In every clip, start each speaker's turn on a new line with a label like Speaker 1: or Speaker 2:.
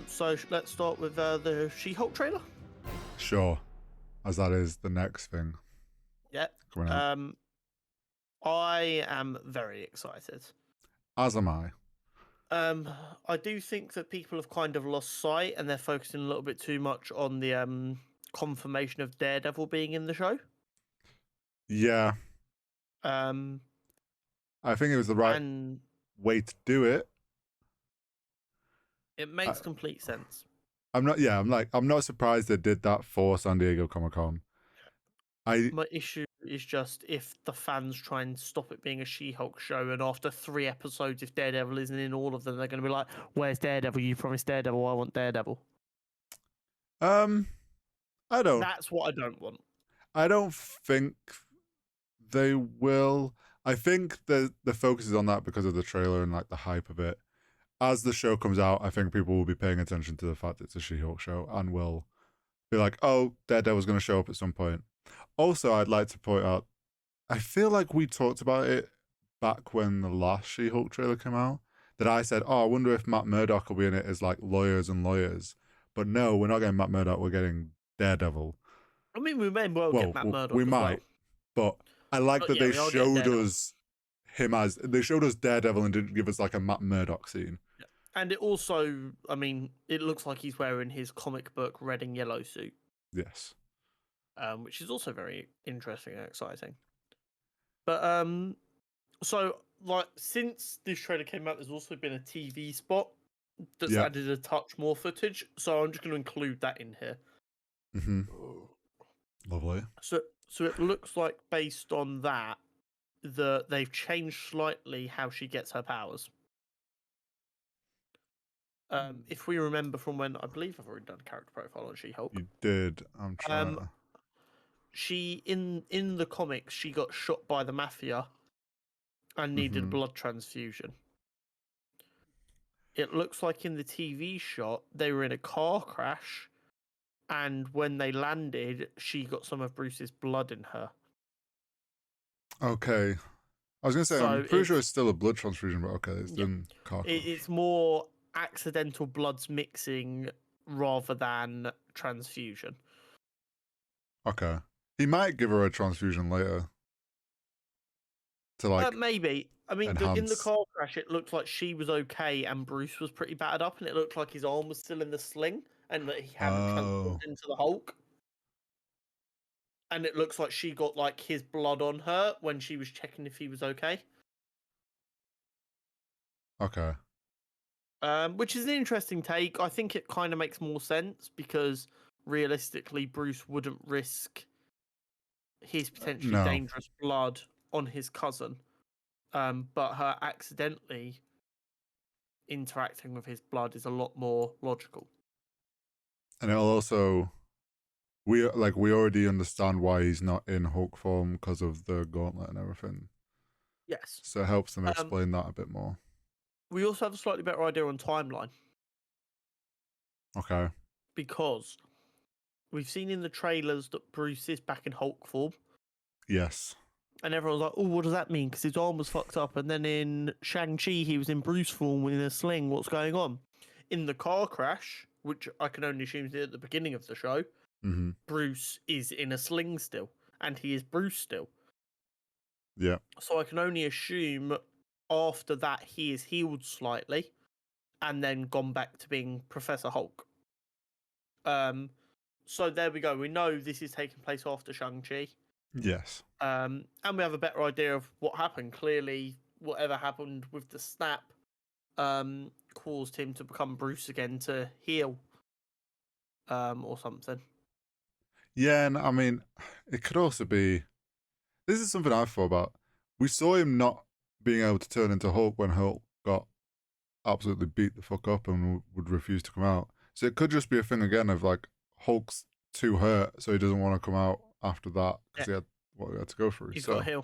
Speaker 1: So let's start with the She-Hulk trailer.
Speaker 2: Sure, as that is the next thing
Speaker 1: Yeah.
Speaker 2: coming out.
Speaker 1: I am very excited.
Speaker 2: As am I.
Speaker 1: I do think that people have kind of lost sight and they're focusing a little bit too much on the confirmation of Daredevil being in the show.
Speaker 2: Yeah,
Speaker 1: Um,
Speaker 2: I think it was the right
Speaker 1: and
Speaker 2: way to do it.
Speaker 1: it makes complete sense.
Speaker 2: I'm not surprised they did that for San Diego Comic-Con.
Speaker 1: My issue is just if the fans try and stop it being a She-Hulk show, and after 3 episodes, if Daredevil isn't in all of them, they're going to be like, "Where's Daredevil? You promised Daredevil. I want Daredevil."
Speaker 2: I don't.
Speaker 1: That's what I don't want.
Speaker 2: I don't think they will. I think the focus is on that because of the trailer and like the hype of it. As the show comes out, I think people will be paying attention to the fact it's a She-Hulk show and will be like, "Oh, Daredevil's going to show up at some point." Also, I'd like to point out, I feel like we talked about it back when the last She-Hulk trailer came out, that I said, "Oh, I wonder if Matt Murdock will be in it as like lawyers and lawyers." But no, we're not getting Matt Murdock. We're getting Daredevil.
Speaker 1: I mean, we may well get Matt Murdock
Speaker 2: we
Speaker 1: as
Speaker 2: might, but I like that they showed us him as they showed us Daredevil and didn't give us like a Matt Murdock scene.
Speaker 1: Yeah. And it also, I mean, it looks like he's wearing his comic book red and yellow suit.
Speaker 2: Yes.
Speaker 1: Which is also very interesting and exciting. But so like since this trailer came out, there's also been a TV spot that's added a touch more footage. So I'm just going to include that in here.
Speaker 2: Mm-hmm. Lovely.
Speaker 1: So it looks like based on that, they've changed slightly how she gets her powers. If we remember from when I believe I've already done a character profile on She-Hulk.
Speaker 2: You did. I'm trying.
Speaker 1: She in the comics she got shot by the mafia and needed a blood transfusion. It looks like in the TV shot they were in a car crash, and when they landed, she got some of Bruce's blood in her.
Speaker 2: Okay. I was going to say, I'm pretty sure it's still a blood transfusion, but okay, it's in car crash.
Speaker 1: It's more accidental bloods mixing rather than transfusion.
Speaker 2: Okay. He might give her a transfusion later. To like
Speaker 1: maybe. I mean, in the car crash, it looked like she was okay and Bruce was pretty battered up, and it looked like his arm was still in the sling and that he hadn't transformed into the Hulk. And it looks like she got like his blood on her when she was checking if he was okay.
Speaker 2: Okay.
Speaker 1: Which is an interesting take. I think it kind of makes more sense because realistically, Bruce wouldn't risk his potentially dangerous blood on his cousin. But her accidentally interacting with his blood is a lot more logical.
Speaker 2: And it'll also, we already understand why he's not in Hulk form because of the gauntlet and everything.
Speaker 1: Yes.
Speaker 2: So it helps them explain that a bit more.
Speaker 1: We also have a slightly better idea on timeline.
Speaker 2: Okay.
Speaker 1: Because we've seen in the trailers that Bruce is back in Hulk form.
Speaker 2: Yes.
Speaker 1: And everyone's like, "Oh, what does that mean?" Because his arm was fucked up. And then in Shang-Chi, he was in Bruce form in a sling. What's going on? In the car crash, which I can only assume is at the beginning of the show, Bruce is in a sling still. And he is Bruce still.
Speaker 2: Yeah.
Speaker 1: So I can only assume after that he is healed slightly and then gone back to being Professor Hulk. So there we go. We know this is taking place after Shang-Chi.
Speaker 2: Yes.
Speaker 1: And we have a better idea of what happened. Clearly, whatever happened with the snap caused him to become Bruce again to heal or something.
Speaker 2: Yeah, and I mean, it could also be... This is something I've thought about. We saw him not being able to turn into Hulk when Hulk got absolutely beat the fuck up and would refuse to come out. So it could just be a thing again of like Hulk's too hurt, so he doesn't want to come out after that because he had what he had to go through.
Speaker 1: He's got to heal.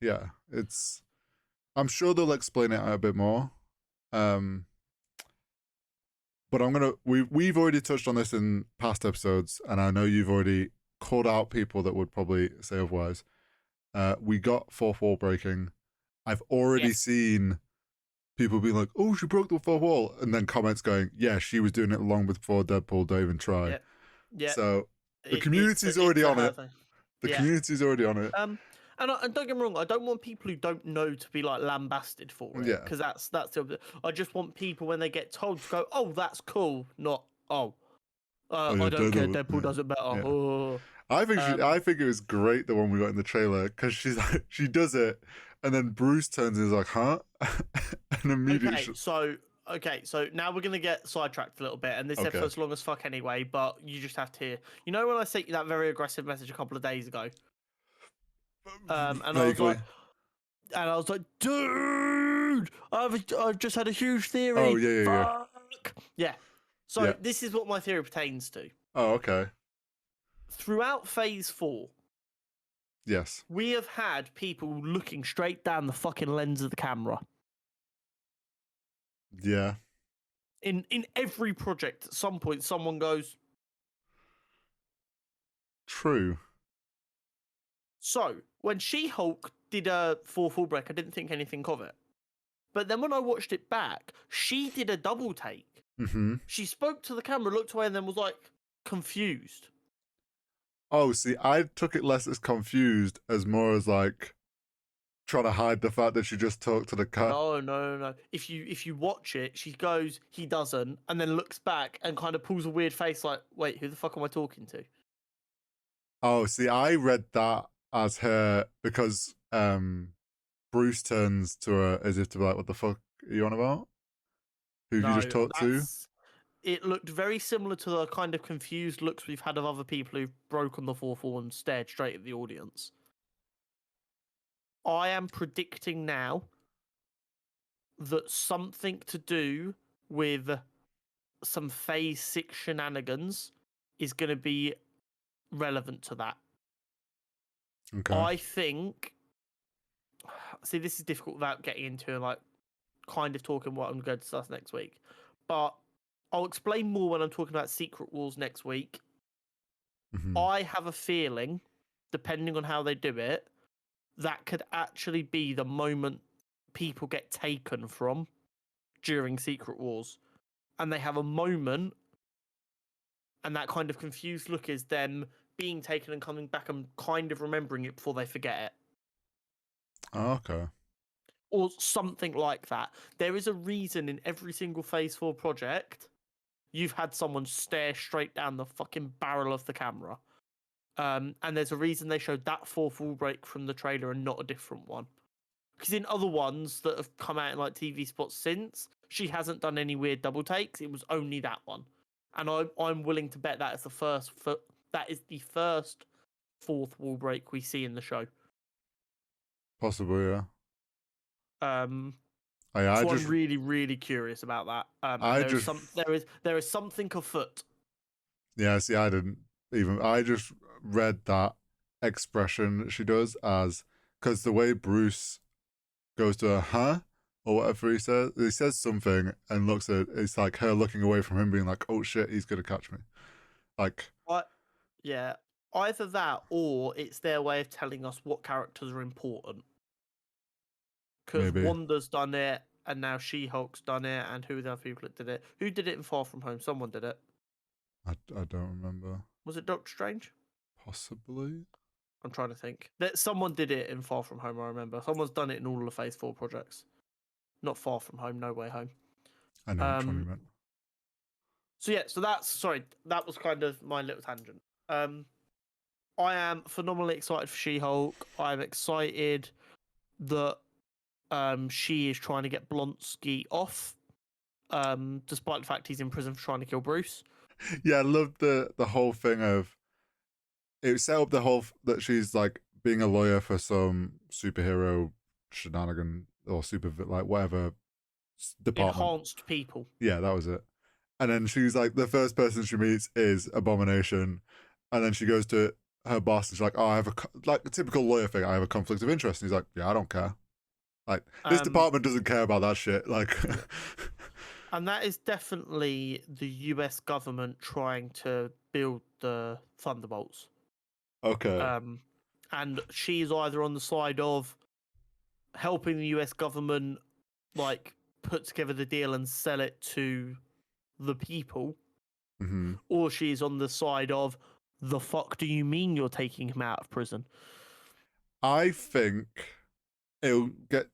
Speaker 2: Yeah, it's... I'm sure they'll explain it a bit more. But I'm gonna... We've already touched on this in past episodes, and I know you've already called out people that would probably say otherwise. We got fourth wall breaking. I've already seen people being like, "Oh, she broke the fourth wall," and then comments going, "Yeah, she was doing it long before Deadpool don't even try."
Speaker 1: Yeah.
Speaker 2: So the
Speaker 1: It's
Speaker 2: community's already on
Speaker 1: her
Speaker 2: it.
Speaker 1: thing.
Speaker 2: The community's already on it.
Speaker 1: And don't get me wrong, I don't want people who don't know to be like lambasted for it, because that's the. I just want people when they get told to go, "Oh, that's cool," not I don't care. Deadpool does it better.
Speaker 2: Yeah.
Speaker 1: Oh.
Speaker 2: I think it was great the one we got in the trailer because she's like she does it, and then Bruce turns and is like, "Huh?" and immediately.
Speaker 1: Okay, so now we're gonna get sidetracked a little bit, and this episode's long as fuck anyway. But you just have to hear. You know when I sent you that very aggressive message a couple of days ago, and
Speaker 2: Vaguely.
Speaker 1: I was like, dude, I've just had a huge theory.
Speaker 2: Oh yeah.
Speaker 1: Fuck. Yeah. So this is what my theory pertains to.
Speaker 2: Oh, okay.
Speaker 1: Throughout Phase 4,
Speaker 2: yes,
Speaker 1: we have had people looking straight down the fucking lens of the camera.
Speaker 2: Yeah.
Speaker 1: In every project, at some point, someone goes.
Speaker 2: True.
Speaker 1: So when She-Hulk did a fourth wall break, I didn't think anything of it. But then when I watched it back, she did a double take.
Speaker 2: Mm-hmm.
Speaker 1: She spoke to the camera, looked away, and then was like confused.
Speaker 2: Oh, see, I took it less as confused as more as like trying to hide the fact that she just talked to the cat.
Speaker 1: No. If you watch it, she goes, he doesn't, and then looks back and kind of pulls a weird face, like, wait, who the fuck am I talking to?
Speaker 2: Oh, see, I read that as her because Bruce turns to her as if to be like, "What the fuck are you on about? Who you just talked to?"
Speaker 1: It looked very similar to the kind of confused looks we've had of other people who've broken the fourth wall and stared straight at the audience. I am predicting now that something to do with some Phase 6 shenanigans is going to be relevant to that.
Speaker 2: Okay.
Speaker 1: I think. See, this is difficult without getting into like kind of talking what I'm going to discuss next week, but I'll explain more when I'm talking about Secret Wars next week.
Speaker 2: Mm-hmm.
Speaker 1: I have a feeling, depending on how they do it, that could actually be the moment people get taken from during Secret Wars. And they have a moment, and that kind of confused look is them being taken and coming back and kind of remembering it before they forget it.
Speaker 2: Oh, okay.
Speaker 1: Or something like that. There is a reason in every single Phase 4 project you've had someone stare straight down the fucking barrel of the camera. And there's a reason they showed that fourth wall break from the trailer and not a different one. Because in other ones that have come out in like TV spots since, she hasn't done any weird double takes. It was only that one, and I'm willing to bet that is the first. That is the first fourth wall break we see in the show.
Speaker 2: Possibly, yeah.
Speaker 1: I'm really, really curious about that. There is something afoot.
Speaker 2: Yeah, see, I didn't even. I just read that expression she does as because the way Bruce goes to her, huh? Or whatever he says something and looks at it's like her looking away from him, being like, "Oh shit, he's gonna catch me." Like,
Speaker 1: what? Yeah, either that or it's their way of telling us what characters are important. Because Wanda's done it, and now She-Hulk's done it, and who are the other people that did it? Who did it in Far From Home? Someone did it.
Speaker 2: I don't remember.
Speaker 1: Was it Doctor Strange?
Speaker 2: Possibly.
Speaker 1: I'm trying to think. That someone did it in Far From Home. I remember someone's done it in all of the Phase 4 projects. Not Far From Home, No Way Home.
Speaker 2: I know which one you meant.
Speaker 1: So yeah, that was kind of my little tangent. I am phenomenally excited for She-Hulk. I'm excited that she is trying to get Blonsky off, despite the fact he's in prison for trying to kill Bruce.
Speaker 2: Yeah, I love the whole thing of it set up the whole that she's like being a lawyer for some superhero shenanigan or super like whatever department.
Speaker 1: Enhanced people.
Speaker 2: Yeah, that was it. And then she's like, the first person she meets is Abomination, and then she goes to her boss and she's like, "Oh, I have a typical lawyer thing. I have a conflict of interest." And he's like, "Yeah, I don't care. Like this department doesn't care about that shit." Like,
Speaker 1: and that is definitely the U.S. government trying to build the Thunderbolts.
Speaker 2: Okay.
Speaker 1: And she's either on the side of helping the US government like put together the deal and sell it to the people,
Speaker 2: Mm-hmm.
Speaker 1: or she's on the side of, the fuck do you mean you're taking him out of prison?
Speaker 2: I think it'll get,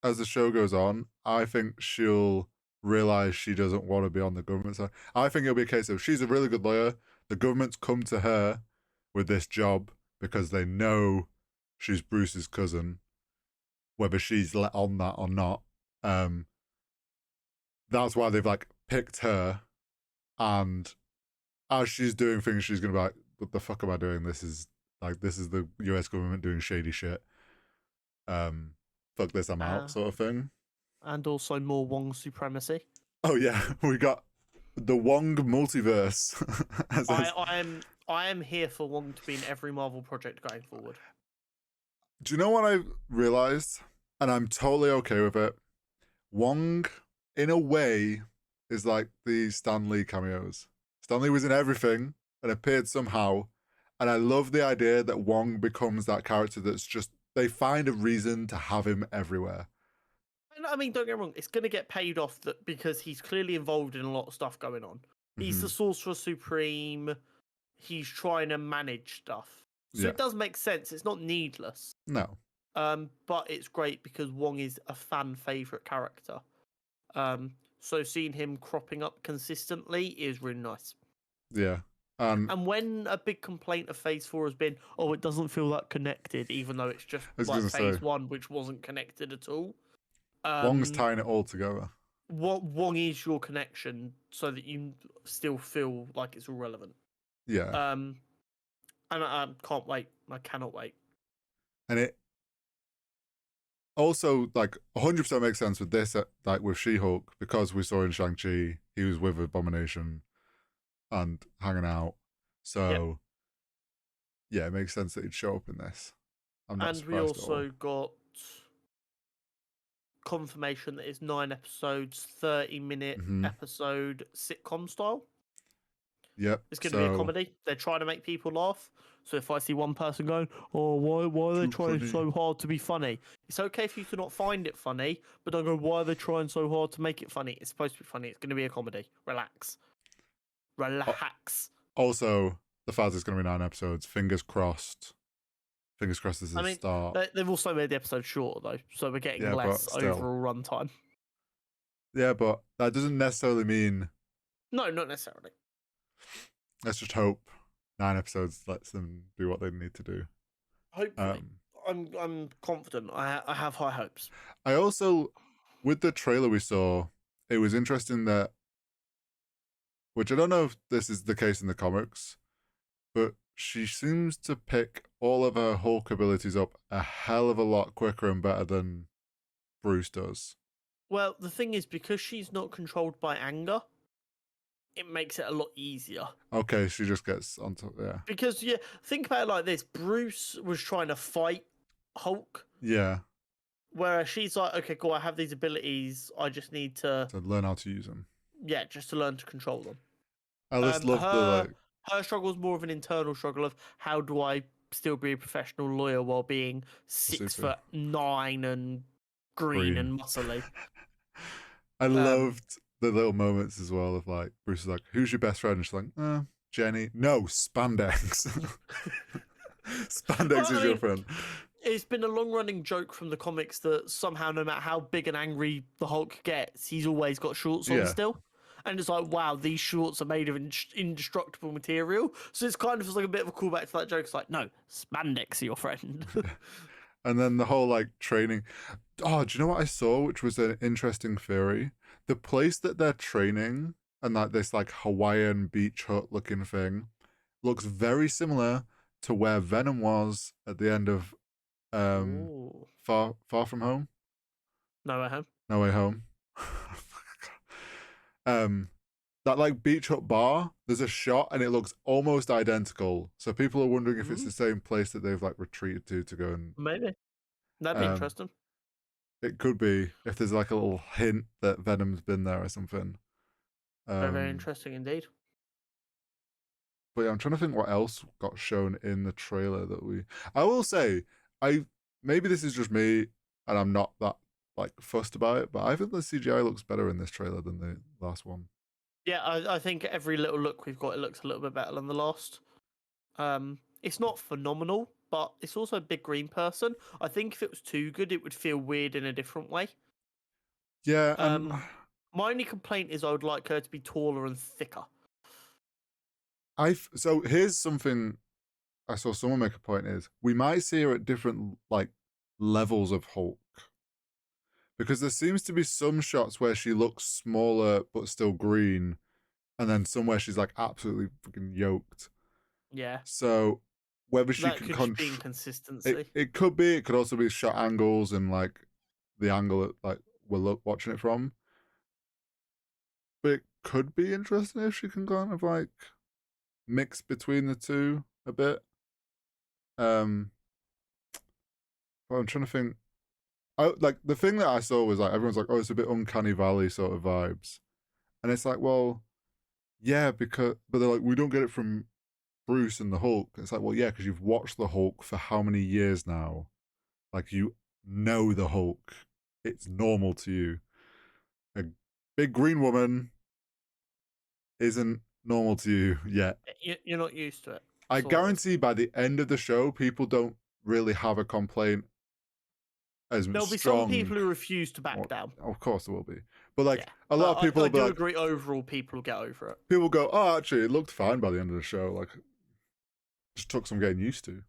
Speaker 2: as the show goes on, I think she'll realize she doesn't want to be on the government side. I think it'll be a case of she's a really good lawyer. The government's come to her with this job because they know she's Bruce's cousin, whether she's let on that or not. That's why they've like picked her, and as she's doing things, she's gonna be like, "What the fuck am I doing? This is the U.S. government doing shady shit. Fuck this, I'm out," sort of thing.
Speaker 1: And also more Wong supremacy.
Speaker 2: Oh yeah, we got the Wong multiverse.
Speaker 1: I am here for Wong to be in every Marvel project going forward.
Speaker 2: Do you know what I realized? And I'm totally okay with it. Wong, in a way, is like the Stan Lee cameos. Stan Lee was in everything and appeared somehow. And I love the idea that Wong becomes that character that's just, they find a reason to have him everywhere.
Speaker 1: I mean, don't get me wrong, it's going to get paid off because he's clearly involved in a lot of stuff going on. He's the Sorcerer Supreme. He's trying to manage stuff. So it does make sense. It's not needless.
Speaker 2: No.
Speaker 1: But it's great because Wong is a fan favourite character. So seeing him cropping up consistently is really nice.
Speaker 2: Yeah.
Speaker 1: And when a big complaint of Phase 4 has been, it doesn't feel that connected, even though it's just like Phase 1, which wasn't connected at all.
Speaker 2: Wong's tying it all together.
Speaker 1: Wong is your connection so that you still feel like it's all relevant.
Speaker 2: Yeah.
Speaker 1: And I can't wait. I cannot wait.
Speaker 2: And it also, like, 100% makes sense with this, like, with She-Hulk, because we saw in Shang-Chi, he was with Abomination and hanging out. So, yeah, it makes sense that he'd show up in this. I'm not surprised. And we also
Speaker 1: got confirmation that it's 9 episodes, 30-minute episode sitcom style.
Speaker 2: Yep.
Speaker 1: It's going to be a comedy. They're trying to make people laugh. So if I see one person going, why are they trying so hard to be funny? It's okay for you to not find it funny, but don't go, why are they trying so hard to make it funny? It's supposed to be funny. It's going to be a comedy. Relax.
Speaker 2: Also, the fact it's going to be 9 episodes, fingers crossed. Fingers crossed this is a start.
Speaker 1: They've also made the episode shorter, though, so we're getting less overall runtime.
Speaker 2: Yeah, but that doesn't necessarily mean...
Speaker 1: No, not necessarily.
Speaker 2: Let's just hope 9 episodes lets them do what they need to do.
Speaker 1: Hopefully. I'm confident. I have high hopes.
Speaker 2: I also, with the trailer we saw, it was interesting that, which I don't know if this is the case in the comics, but she seems to pick all of her Hulk abilities up a hell of a lot quicker and better than Bruce does.
Speaker 1: Well, the thing is, because she's not controlled by anger, it makes it a lot easier.
Speaker 2: Okay, she just gets on top,
Speaker 1: Because, think about it like this. Bruce was trying to fight Hulk.
Speaker 2: Yeah.
Speaker 1: Whereas she's like, okay, cool, I have these abilities. I just need to
Speaker 2: learn how to use them.
Speaker 1: Yeah, just to learn to control them.
Speaker 2: I just love
Speaker 1: her struggle is more of an internal struggle of how do I still be a professional lawyer while being 6'9" and green and muscly.
Speaker 2: I loved the little moments as well of like Bruce is like, "Who's your best friend?" And she's like, "Jenny." No, Spandex. Spandex is your friend.
Speaker 1: It's been a long-running joke from the comics that somehow, no matter how big and angry the Hulk gets, he's always got shorts on still. And it's like, wow, these shorts are made of indestructible material. So it's kind of like a bit of a callback to that joke. It's like, no, Spandex, your friend.
Speaker 2: And then the whole like training. Oh, do you know what I saw, which was an interesting theory? The place that they're training and like this like Hawaiian beach hut looking thing looks very similar to where Venom was at the end of Far From Home.
Speaker 1: No Way Home.
Speaker 2: No Way Home. That like beach hut bar, there's a shot and it looks almost identical. So people are wondering if it's the same place that they've like retreated to go and
Speaker 1: maybe that'd be interesting.
Speaker 2: It could be if there's like a little hint that Venom's been there or something.
Speaker 1: Very interesting indeed.
Speaker 2: But yeah, I'm trying to think what else got shown in the trailer that I will say, maybe this is just me and I'm not that like fussed about it, but I think the CGI looks better in this trailer than the last one.
Speaker 1: Yeah, I think every little look we've got, it looks a little bit better than the last. It's not phenomenal, but it's also a big green person. I think if it was too good, it would feel weird in a different way.
Speaker 2: Yeah, and
Speaker 1: my only complaint is I would like her to be taller and thicker.
Speaker 2: So here's something I saw someone make a point is we might see her at different like levels of Hulk. Because there seems to be some shots where she looks smaller but still green, and then somewhere she's like absolutely fucking yoked.
Speaker 1: Yeah.
Speaker 2: So whether she
Speaker 1: that
Speaker 2: can
Speaker 1: could be inconsistency.
Speaker 2: it could be. It could also be shot angles and like the angle that like we're watching it from. But it could be interesting if she can kind of like mix between the two a bit. But I'm trying to think. Like the thing that I saw was like everyone's like, oh, it's a bit Uncanny Valley sort of vibes, and it's like, well, yeah, but they're like, we don't get it from Bruce and the Hulk. It's like, well, yeah, because you've watched the Hulk for how many years now? Like you know the Hulk. It's normal to you. A big green woman isn't normal to you yet.
Speaker 1: You're not used to it.
Speaker 2: I guarantee by the end of the show, people don't really have a complaint as
Speaker 1: There'll be
Speaker 2: strong.
Speaker 1: some people who refuse to back down.
Speaker 2: Of course there will be. But like a lot of people
Speaker 1: I do
Speaker 2: like,
Speaker 1: agree overall people will get over it.
Speaker 2: People go, oh, actually, it looked fine by the end of the show. Like, just took some getting used to.